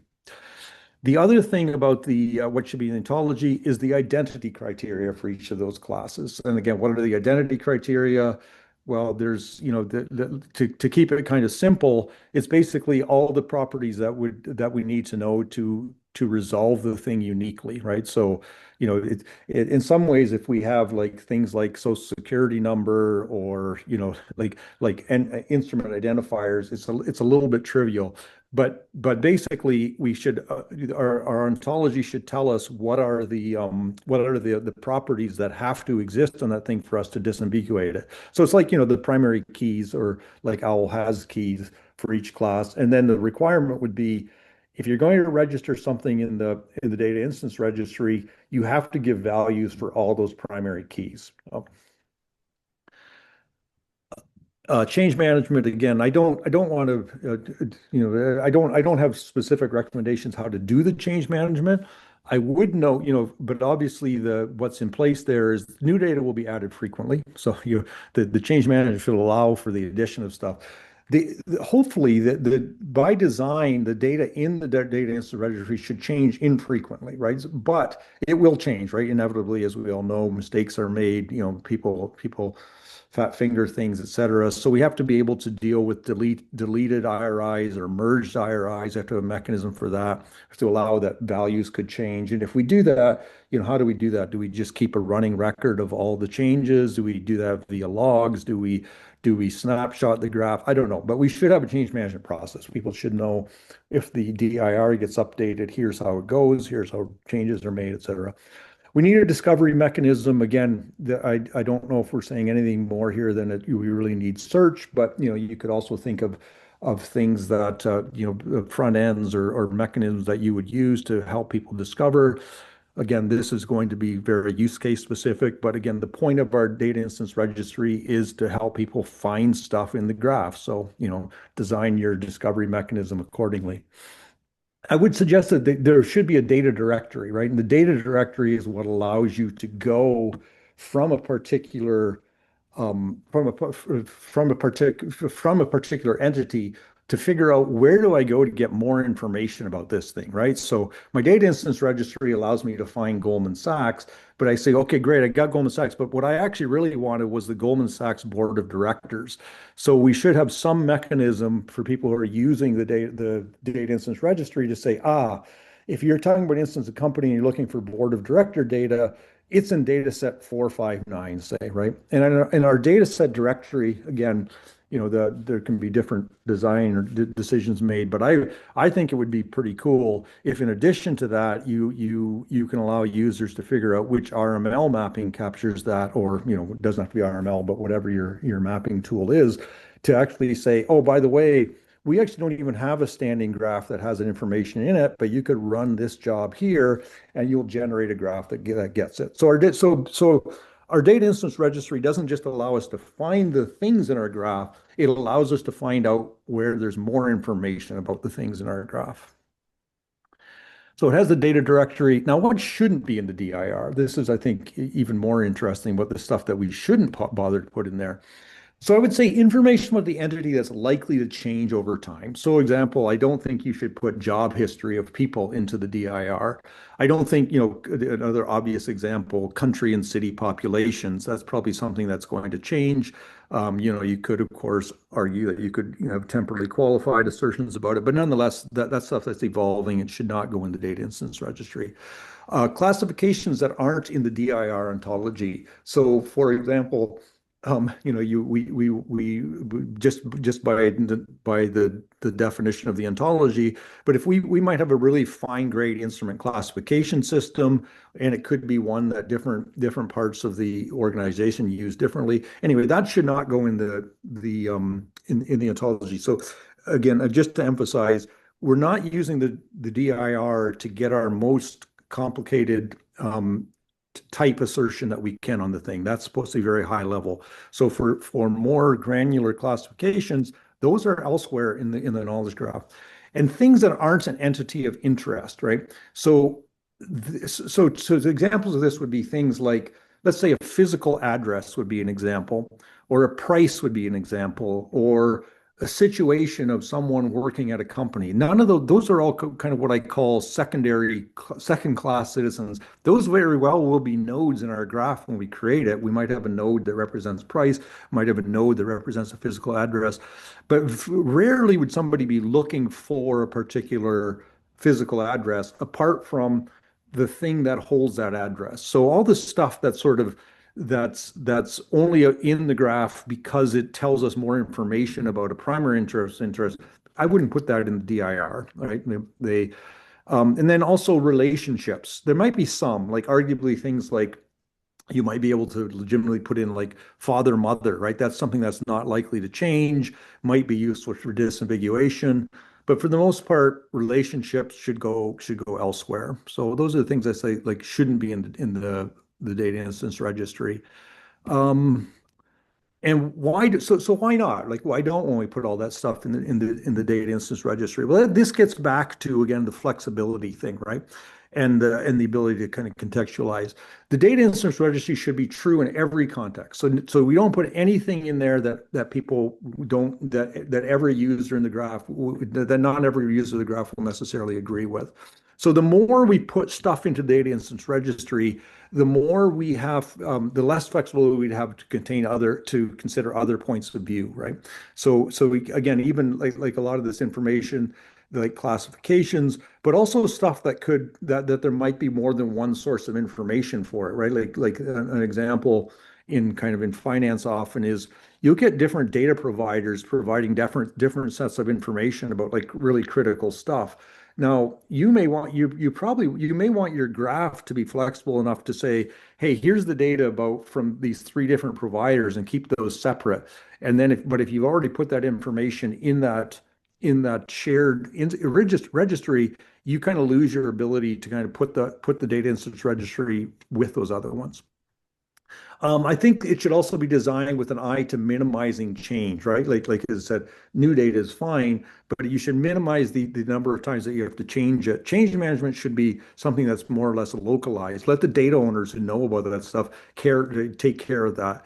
Speaker 2: The other thing about the what should be an ontology is the identity criteria for each of those classes. And again, what are the identity criteria? Well, there's, to keep it kind of simple, it's basically all the properties that we need to know to resolve the thing uniquely, right? So, in some ways, if we have like things like social security number or instrument identifiers, it's a little bit trivial. But basically, we should our ontology should tell us what are the properties that have to exist on that thing for us to disambiguate it. So it's like the primary keys, or like OWL has keys for each class, and then the requirement would be, if you're going to register something in the data instance registry, you have to give values for all those primary keys. Change management, again, I don't want to, I don't have specific recommendations how to do the change management. I would know, but obviously what's in place there is new data will be added frequently. So the change management should allow for the addition of stuff. Hopefully by design, the data in the data instance registry should change infrequently, right? But it will change, right? Inevitably, as we all know, mistakes are made, people fat finger things, et cetera. So we have to be able to deal with deleted IRIs or merged IRIs. We have to have a mechanism for that, to allow that values could change. And if we do that, how do we do that? Do we just keep a running record of all the changes? Do we do that via logs? Do we snapshot the graph? I don't know, but we should have a change management process. People should know if the DIR gets updated, here's how it goes, here's how changes are made, et cetera. We need a discovery mechanism. Again, I don't know if we're saying anything more here than we really need search, but you could also think of things that front ends or mechanisms that you would use to help people discover. Again, this is going to be very use case specific, but again, the point of our data instance registry is to help people find stuff in the graph. So, design your discovery mechanism accordingly. I would suggest that there should be a data directory, right? And the data directory is what allows you to go from a particular from a particular entity to figure out where do I go to get more information about this thing, right? So my data instance registry allows me to find Goldman Sachs, but I say, okay, great, I got Goldman Sachs, but what I actually really wanted was the Goldman Sachs board of directors. So we should have some mechanism for people who are using the data instance registry to say, if you're talking about instance of company and you're looking for board of director data, it's in data set 459, say, right? And in our data set directory, again, there can be different design or decisions made, but I think it would be pretty cool if, in addition to that, you can allow users to figure out which RML mapping captures that, or it doesn't have to be RML, but whatever your mapping tool is, to actually say, oh, by the way, we actually don't even have a standing graph that has an information in it, but you could run this job here, and you'll generate a graph that gets it. So our data instance registry doesn't just allow us to find the things in our graph, it allows us to find out where there's more information about the things in our graph. So it has the data directory. Now, what shouldn't be in the DIR? This is, I think, even more interesting, what the stuff that we shouldn't bother to put in there. So I would say information about the entity that's likely to change over time. So example, I don't think you should put job history of people into the DIR. I don't think, another obvious example, country and city populations, that's probably something that's going to change. You could, of course, argue that you could have temporally qualified assertions about it, but nonetheless, that stuff that's evolving, it should not go in the data instance registry. Classifications that aren't in the DIR ontology. So for example, we just by the definition of the ontology, but if we might have a really fine grade instrument classification system, and it could be one that different parts of the organization use differently. Anyway, that should not go in the ontology. So again, just to emphasize, we're not using the DIR to get our most complicated type assertion that we can on the thing. That's supposed to be very high level. So for more granular classifications, those are elsewhere in the knowledge graph. And things that aren't an entity of interest, right? So the examples of this would be things like, let's say a physical address would be an example, or a price would be an example, or a situation of someone working at a company. None of those are all kind of what I call second class citizens. Those very well will be nodes in our graph when we create it. We might have a node that represents price, might have a node that represents a physical address, but rarely would somebody be looking for a particular physical address apart from the thing that holds that address. So all the stuff that's only in the graph because it tells us more information about a primary interest. I wouldn't put that in the DIR, right? And then also relationships. There might be some, like arguably things like you might be able to legitimately put in like father, mother, right? That's something that's not likely to change, might be useful for disambiguation. But for the most part, relationships should go elsewhere. So those are the things I say like shouldn't be in the data instance registry. And why not? Like, why don't we put all that stuff in the data instance registry? Well, this gets back to again the flexibility thing, right? And the ability to kind of contextualize. The data instance registry should be true in every context. So we don't put anything in there that people don't that every user in the graph that not every user of the graph will necessarily agree with. So the more we put stuff into data instance registry, the more we have, the less flexibility we'd have to consider other points of view, right? So we, again, even like a lot of this information, like classifications, but also stuff that there might be more than one source of information for it, right? Like an example in finance often is you'll get different data providers providing different sets of information about like really critical stuff. Now, you may want your graph to be flexible enough to say, hey, here's the data from these three different providers and keep those separate. And then if you've already put that information in that shared registry, you kind of lose your ability to kind of put the data instance registry with those other ones. I think it should also be designed with an eye to minimizing change, right? Like I said, new data is fine, but you should minimize the number of times that you have to change it. Change management should be something that's more or less localized. Let the data owners who know about that stuff take care of that.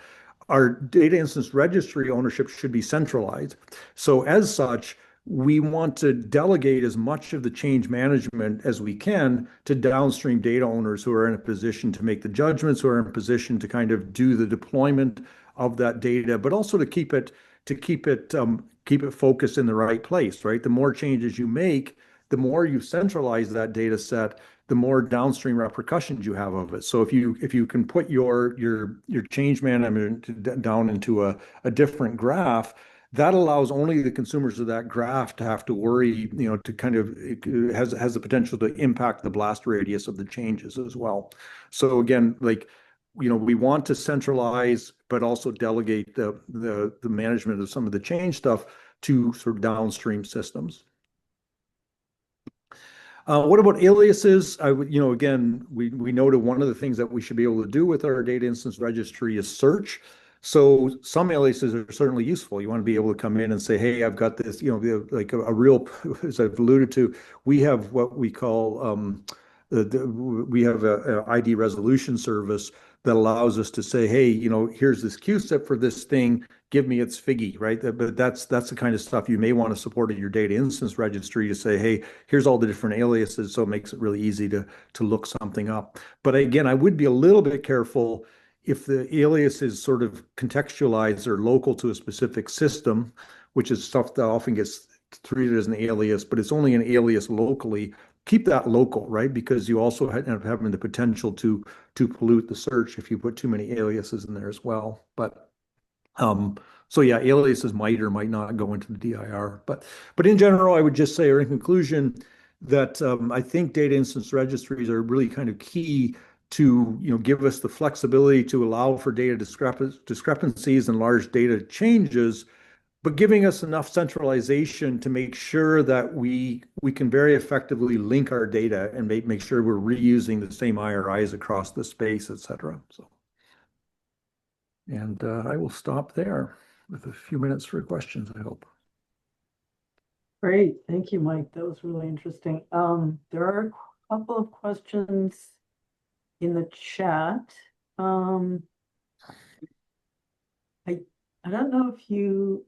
Speaker 2: Our data instance registry ownership should be centralized. So as such, we want to delegate as much of the change management as we can to downstream data owners who are in a position to make the judgments, who are in a position to kind of do the deployment of that data, but also to keep it focused in the right place, right? The more changes you make, the more you centralize that data set, the more downstream repercussions you have of it. So if you can put your change management down into a different graph, that allows only the consumers of that graph to have to worry, to kind of, it has the potential to impact the blast radius of the changes as well. So again, like, we want to centralize, but also delegate the management of some of the change stuff to sort of downstream systems. What about aliases? Again, we noted one of the things that we should be able to do with our data instance registry is search. So some aliases are certainly useful. You want to be able to come in and say, hey, I've got this, like a real, as I've alluded to, we have what we call, we have a ID resolution service that allows us to say, hey, here's this QSIP for this thing, give me its Figgy, right? But that's the kind of stuff you may want to support in your data instance registry to say, hey, here's all the different aliases, so it makes it really easy to look something up. But again, I would be a little bit careful if the alias is sort of contextualized or local to a specific system, which is stuff that often gets treated as an alias, but it's only an alias locally. Keep that local, right? Because you also end up having the potential to pollute the search if you put too many aliases in there as well. But so yeah, aliases might or might not go into the DIR. But in general, I would just say, or in conclusion, that I think data instance registries are really kind of key to give us the flexibility to allow for data discrepancies and large data changes, but giving us enough centralization to make sure that we can very effectively link our data and make sure we're reusing the same IRIs across the space, et cetera. So, and I will stop there with a few minutes for questions, I hope.
Speaker 1: Great. Thank you, Mike. That was really interesting. There are a couple of questions in the chat. I don't know if you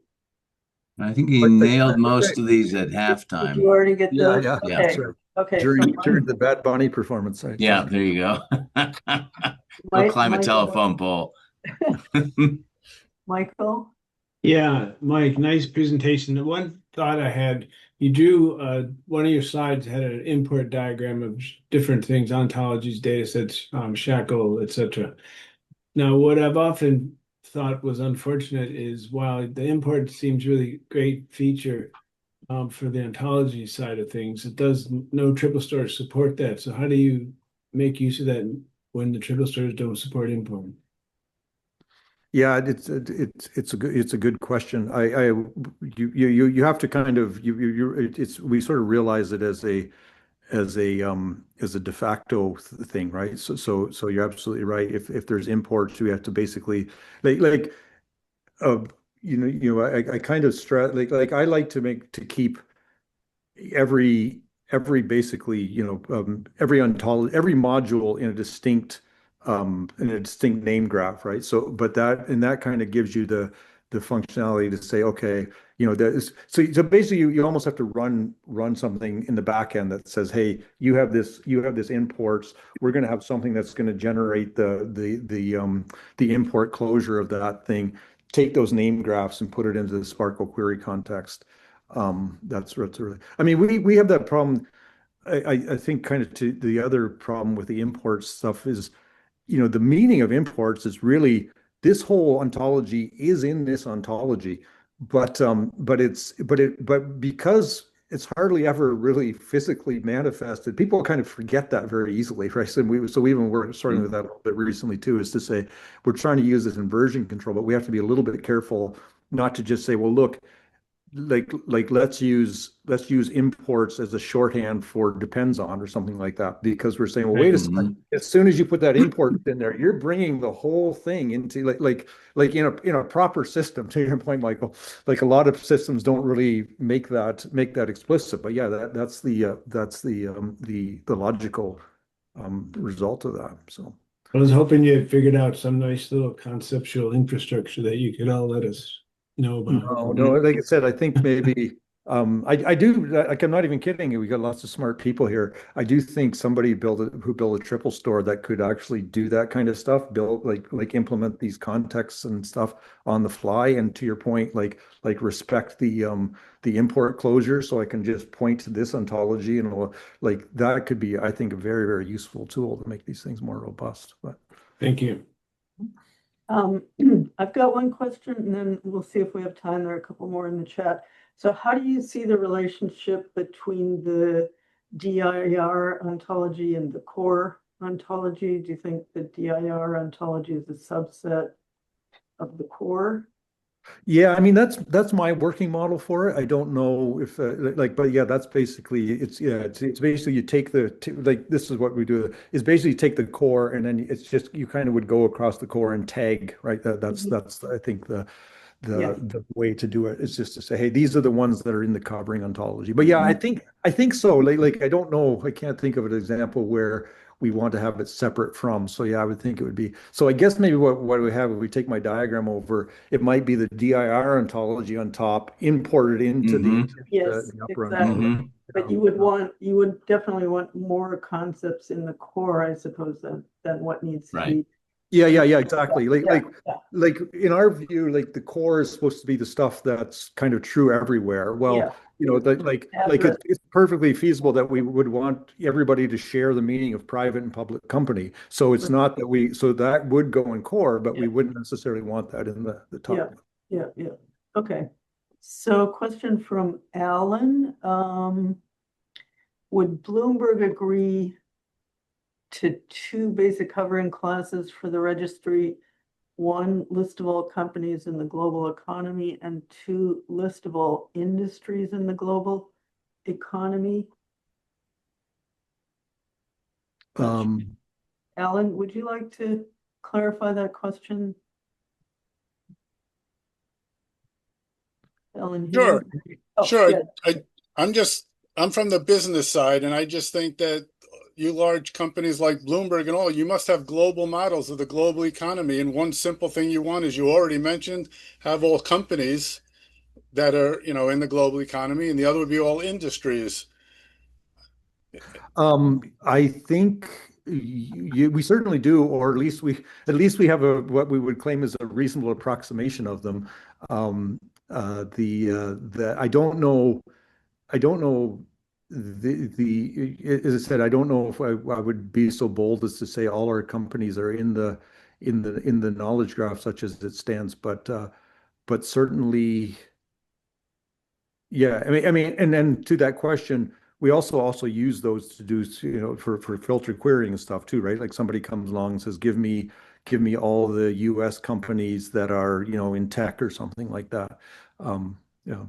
Speaker 3: I think he nailed most of these at
Speaker 1: did
Speaker 3: halftime.
Speaker 1: you already get those?
Speaker 2: Yeah,
Speaker 1: Okay.
Speaker 2: that's right.
Speaker 1: Okay.
Speaker 2: During the Bad Bunny performance.
Speaker 3: Yeah, there you go. Go climb a telephone pole.
Speaker 1: Michael?
Speaker 4: Yeah, Mike, nice presentation. The one thought I had, you drew one of your slides had an import diagram of different things, ontologies, data sets, shackle, etc. Now, what I've often thought was unfortunate is while the import seems really great feature for the ontology side of things, it does no triple stores support that. So how do you make use of that when the triple stores don't support import?
Speaker 2: Yeah, it's a good question. You have to kind of we sort of realize it as a de facto thing, right? So you're absolutely right. If there's imports, we have to basically like I kind of stress like I like to keep every basically every every module in a distinct name graph, right? So but that kind of gives you the functionality to say, okay, that is so basically you almost have to run something in the back end that says, hey, you have this imports, we're going to have something that's going to generate the import closure of that thing, take those name graphs and put it into the Sparkle query context. That's really, I mean, we have that problem. I think kind of to the other problem with the import stuff is, the meaning of imports is really this whole ontology is in this ontology, but because it's hardly ever really physically manifested, people kind of forget that very easily, right? So we even were starting with that a little bit recently too, is to say we're trying to use this in version control, but we have to be a little bit careful not to just say, well, look, like let's use imports as a shorthand for depends on or something like that, because we're saying, well, wait a second, as soon as you put that import in there, you're bringing the whole thing into like in a proper system. To your point, Michael, like a lot of systems don't really make that explicit, but yeah, that's the logical result of that. So
Speaker 4: I was hoping you had figured out some nice little conceptual infrastructure that you could all let us know about.
Speaker 2: no, like I said, I think maybe I do like I'm not even kidding. We got lots of smart people here. I do think somebody who built a triple store that could actually do that kind of stuff, build like implement these contexts and stuff on the fly. And to your point, like respect the import closure, so I can just point to this ontology and like that could be, I think, a very, very useful tool to make these things more robust. But
Speaker 4: Thank you.
Speaker 1: Um, I've got one question and then we'll see if we have time. There are a couple more in the chat. So how do you see the relationship between the DIR ontology and the core ontology? Do you think the DIR ontology is a subset of the core?
Speaker 2: yeah, I mean that's my working model for it. I don't know if but yeah, that's basically it's basically you take like this is what we do is basically take the core and then it's just you kind of would go across the core and tag, right? That's I think
Speaker 1: Yeah.
Speaker 2: the way to do it is just to say, hey, these are the ones that are in the covering ontology. But yeah,
Speaker 1: Mhm.
Speaker 2: I think so. Like I don't know, I can't think of an example where we want to have it separate from. So yeah, I would think it would be. So I guess maybe what we have if we take my diagram over, it might be the DIR ontology on top, imported into
Speaker 3: Mm-hmm.
Speaker 1: Yes,
Speaker 2: the upper
Speaker 1: exactly.
Speaker 2: ontology.
Speaker 3: Mm-hmm.
Speaker 1: But
Speaker 2: Yeah.
Speaker 1: you would definitely want more concepts in the core, I suppose, than what needs to
Speaker 3: Right.
Speaker 1: be.
Speaker 2: Yeah, exactly.
Speaker 1: Yeah, yeah,
Speaker 2: Like in our view, like the core is supposed to be the stuff that's kind of true everywhere.
Speaker 1: yeah.
Speaker 2: Well, you know, that
Speaker 1: Address.
Speaker 2: it's perfectly feasible that we would want everybody to share the meaning of private and public company. So it's not that so that would go in core, but
Speaker 1: Yeah,
Speaker 2: we wouldn't necessarily want that in the
Speaker 1: yeah,
Speaker 2: top.
Speaker 1: yeah. Okay. So question from Alan. Would Bloomberg agree to two basic covering classes for the registry? One, list of all companies in the global economy, and two, list of all industries in the global economy? Not sure.
Speaker 2: Um,
Speaker 1: Alan, would you like to clarify that question? Alan
Speaker 5: Sure,
Speaker 1: Hume? Oh,
Speaker 5: sure.
Speaker 1: yeah,
Speaker 5: I'm just, I'm from the business side, and I just think that you large companies like Bloomberg and all, you must have global models of the global economy. And one simple thing you want, as you already mentioned, have all companies that are, in the global economy, and the other would be all industries.
Speaker 2: I think we certainly do, or at least we have a what we would claim is a reasonable approximation of them. The I don't know as I said, I don't know if I would be so bold as to say all our companies are in the knowledge graph such as it stands, but certainly. Yeah, and then to that question, we also use those to do, for filter querying and stuff too, right? Like somebody comes along and says, give me all the U.S. companies that are, in tech or something like that. Yeah,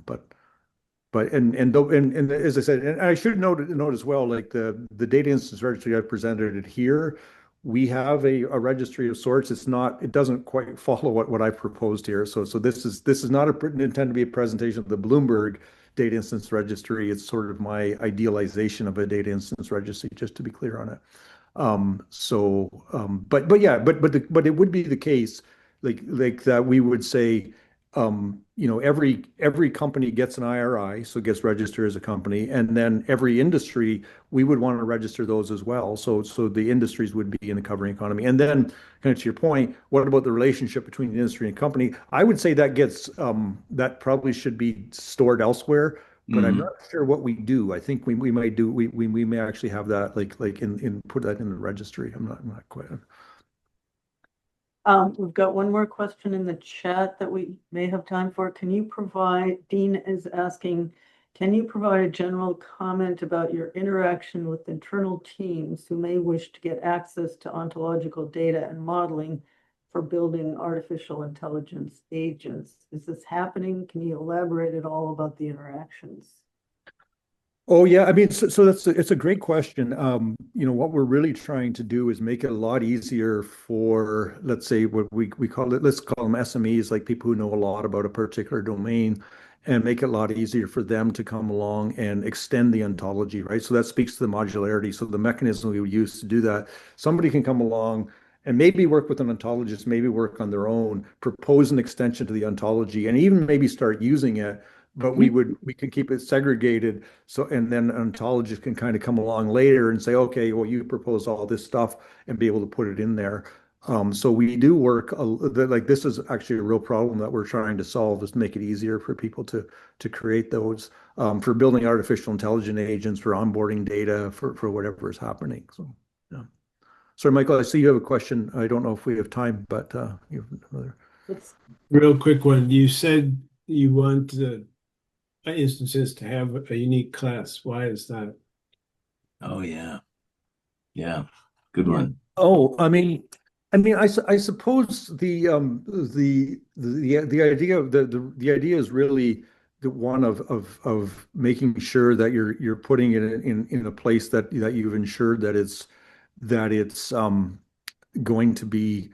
Speaker 2: and as I said, and I should note as well, like the data instance registry I presented it here, we have a registry of sorts. It doesn't quite follow what I proposed here. So this is not intended to be a presentation of the Bloomberg data instance registry. It's sort of my idealization of a data instance registry, just to be clear on it. But yeah, but it would be the case, like that we would say, every company gets an IRI, so it gets registered as a company, and then every industry we would want to register those as well. So the industries would be in the covering economy, and then kind of to your point, what about the relationship between the industry and company? I would say that probably should be stored elsewhere, but I'm
Speaker 3: Mm-hmm.
Speaker 2: not sure what we do. I think we might do we may actually have that like in put that in the registry. I'm not quite.
Speaker 1: We've got one more question in the chat that we may have time for. Dean is asking, can you provide a general comment about your interaction with internal teams who may wish to get access to ontological data and modeling for building artificial intelligence agents? Is this happening? Can you elaborate at all about the interactions?
Speaker 2: Oh yeah, I mean, so it's a great question. What we're really trying to do is make it a lot easier for, let's say, what we call it, let's call them SMEs, like people who know a lot about a particular domain, and make it a lot easier for them to come along and extend the ontology, right? So that speaks to the modularity. So the mechanism we would use to do that, somebody can come along and maybe work with an ontologist, maybe work on their own, propose an extension to the ontology, and even maybe start using it, but we can keep it segregated. So, and then ontologists can kind of come along later and say, okay, well, you propose all this stuff and be able to put it in there. So we do work like this is actually a real problem that we're trying to solve, is make it easier for people to create those for building artificial intelligence agents, for onboarding data, for whatever is happening. So yeah. Sorry, Michael, I see you have a question. I don't know if we have time, but you have another.
Speaker 4: Real quick one. You said you want the instances to have a unique class. Why is that?
Speaker 3: Oh yeah. Yeah. Good one.
Speaker 2: Oh, I suppose the idea of the idea is really the one of making sure that you're putting it in a place that you've ensured that it's going to be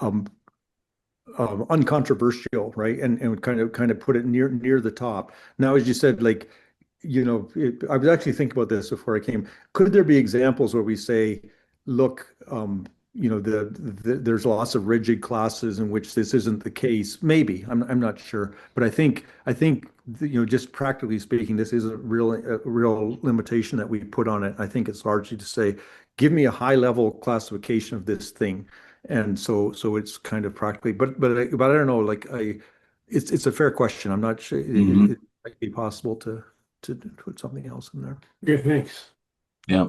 Speaker 2: um, uncontroversial, right? And kind of put it near the top. Now, as you said, like, I was actually thinking about this before I came. Could there be examples where we say, look, there's lots of rigid classes in which this isn't the case? Maybe, I'm not sure, but I think just practically speaking, this is a real limitation that we put on it. I think it's largely to say, give me a high level classification of this thing. And so it's kind of practically, but I don't know, like it's a fair question. I'm not sure it might be possible to put something else in there.
Speaker 4: Okay, thanks.
Speaker 3: Yeah.